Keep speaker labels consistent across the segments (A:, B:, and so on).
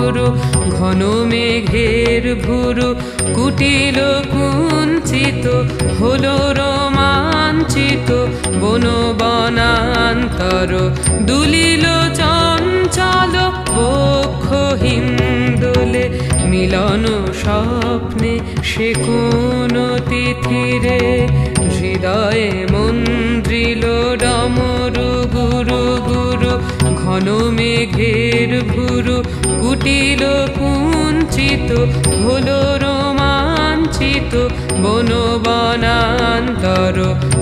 A: গুরু ঘন মেঘের ভুরু কুটিল কুঞ্চিত হলো রোমাঞ্চিত বন বনান্তর দুলিল চঞ্চল বক্ষ হিন্দোলে মিলন স্বপ্নে সে কোন তিথিরে হৃদয়ে মন্দ্রিল ডমরু গুরু গুরু ঘন মেঘের ভুরু কুটিল কুঞ্চিত হলো রোমাঞ্চিত বন বনান্তর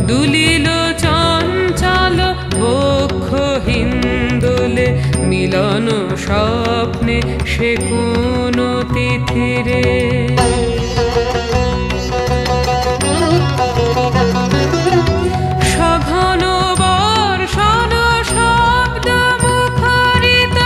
A: দুলিল চঞ্চল বক্ষ হিন্দোলে মিলন স্বপ্নে সে কোন তিথিরে সঘন বর্ষণ শব্দ মুখরিত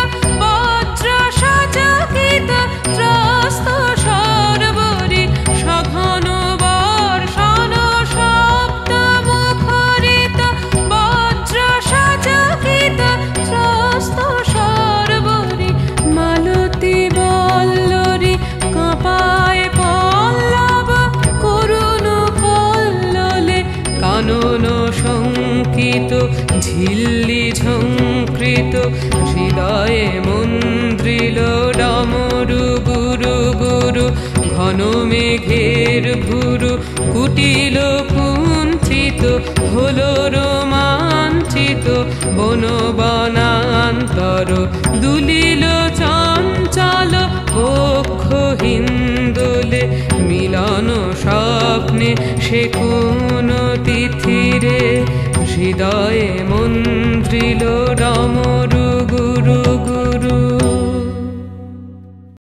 A: বজ্র সচকিত ত্রস্ত সর্বরি সঘন বর্ষণ শব্দ মুখরিত বজ্র সচকিত ত্রস্ত সর্বরি মালতী বল্লরী কাঁপায় পল্লব করুণ কল্লোলে কানন শঙ্কিত ঝিল্লি ঝঙ্কৃত হৃদয়ে মন্দ্রিল ডমরু গুরু গুরু ঘন মেঘের ভুরু কুটিল কুঞ্চিত হলো রোমাঞ্চিত বন বনান্তর দুলিল চঞ্চল বক্ষ হিন্দোলে মিলন স্বপ্নে সে কোন তিথিরে হৃদয়ে